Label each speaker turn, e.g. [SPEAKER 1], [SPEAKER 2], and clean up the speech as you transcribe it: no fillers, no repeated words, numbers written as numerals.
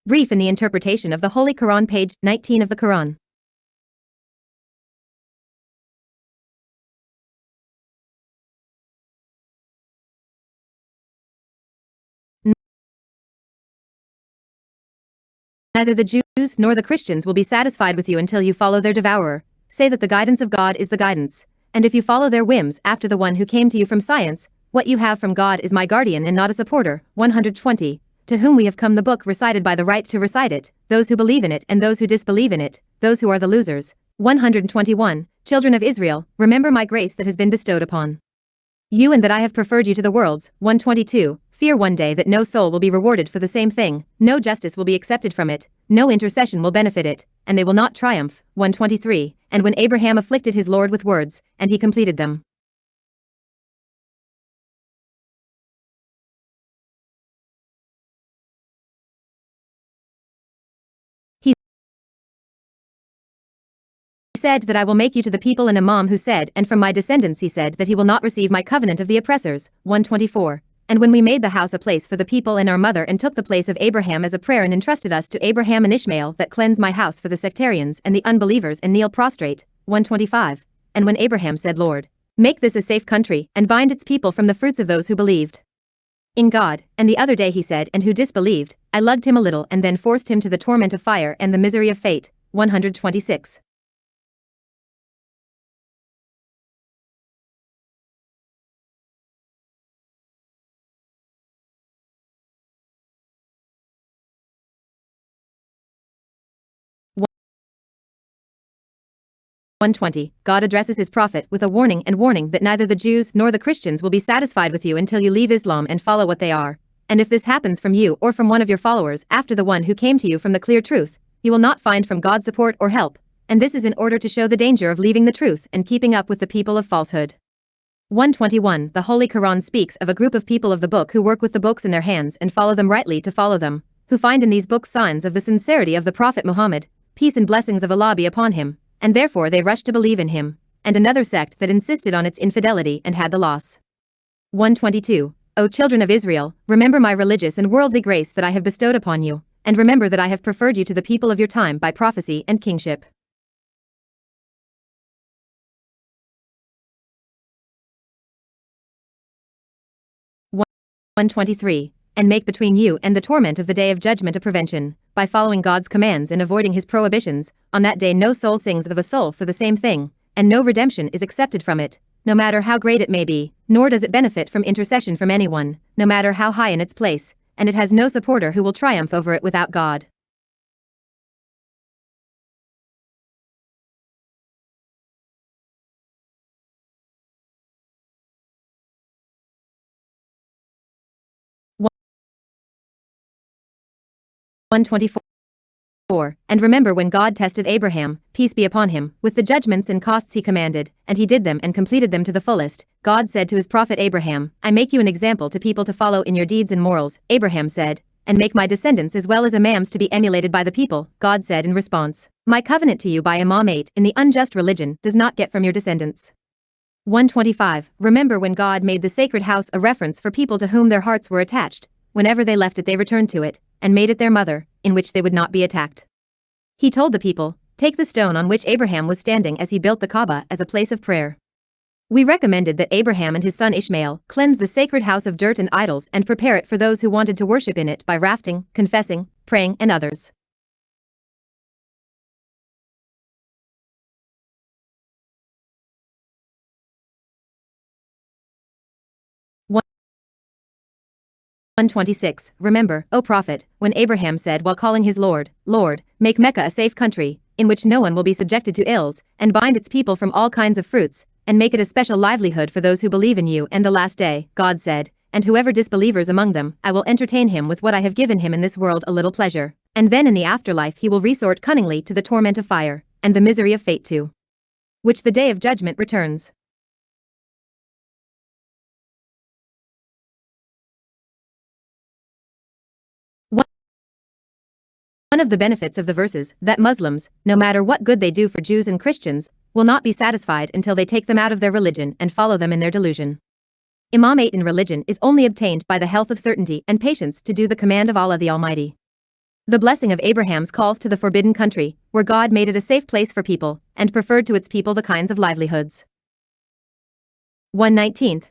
[SPEAKER 1] Brief in the interpretation of the Holy Quran, page 19 of the Quran. Neither the Jews nor the Christians will be satisfied with you until you follow their devourer. Say that the guidance of God is the guidance. And if you follow their whims after the one who came to you from science, what you have from God is my guardian and not a supporter. 120. To whom we have come the book recited by the right to recite it, those who believe in it and those who disbelieve in it, those who are the losers. 121. Children of Israel, remember my grace that has been bestowed upon you and that I have preferred you to the worlds. 122. Fear one day that no soul will be rewarded for the same thing, no justice will be accepted from it, no intercession will benefit it, and they will not triumph. 123. And when Abraham afflicted his Lord with words, and he completed them. He said that I will make you to the people an imam who said, and from my descendants he said that he will not receive my covenant of the oppressors. 124. And when we made the house a place for the people and our mother and took the place of Abraham as a prayer and entrusted us to Abraham and Ishmael that cleanse my house for the sectarians and the unbelievers and kneel prostrate. 125. And when Abraham said, Lord, make this a safe country and bind its people from the fruits of those who believed in God, and the other day he said, and who disbelieved, I lugged him a little and then forced him to the torment of fire and the misery of fate. 126. God addresses his prophet with a warning that neither the Jews nor the Christians will be satisfied with you until you leave Islam and follow what they are. And if this happens from you or from one of your followers after the one who came to you from the clear truth, you will not find from God support or help, and this is in order to show the danger of leaving the truth and keeping up with the people of falsehood. 121. The Holy Quran speaks of a group of people of the book who work with the books in their hands and follow them rightly to follow them, who find in these books signs of the sincerity of the Prophet Muhammad, peace and blessings of Allah be upon him, and therefore they rushed to believe in him, and another sect that insisted on its infidelity and had the loss. 122. O children of Israel, remember my religious and worldly grace that I have bestowed upon you, and remember that I have preferred you to the people of your time by prophecy and kingship. 123. And make between you and the torment of the day of judgment a prevention, by following God's commands and avoiding his prohibitions. On that day no soul sings of a soul for the same thing, and no redemption is accepted from it, no matter how great it may be, nor does it benefit from intercession from anyone, no matter how high in its place, and it has no supporter who will triumph over it without God. One 124. And remember when God tested Abraham, peace be upon him, with the judgments and costs he commanded, and he did them and completed them to the fullest. God said to his prophet Abraham, I make you an example to people to follow in your deeds and morals. Abraham said, and make my descendants as well as imams to be emulated by the people. God said in response, my covenant to you by imamate in the unjust religion does not get from your descendants. 125. Remember when God made the sacred house a reference for people to whom their hearts were attached. Whenever they left it they returned to it, and made it their mother, in which they would not be attacked. He told the people, take the stone on which Abraham was standing as he built the Kaaba as a place of prayer. We recommended that Abraham and his son Ishmael cleanse the sacred house of dirt and idols and prepare it for those who wanted to worship in it by rafting, confessing, praying and others. 126. Remember, O Prophet, when Abraham said while calling his Lord, Lord, make Mecca a safe country, in which no one will be subjected to ills, and bind its people from all kinds of fruits, and make it a special livelihood for those who believe in you and the last day. God said, and whoever disbelievers among them, I will entertain him with what I have given him in this world a little pleasure, and then in the afterlife he will resort cunningly to the torment of fire, and the misery of fate too, which the day of judgment returns. One of the benefits of the verses that Muslims, no matter what good they do for Jews and Christians, will not be satisfied until they take them out of their religion and follow them in their delusion. Imamate in religion is only obtained by the health of certainty and patience to do the command of Allah the Almighty. The blessing of Abraham's call to the forbidden country, where God made it a safe place for people, and preferred to its people the kinds of livelihoods. 1/19.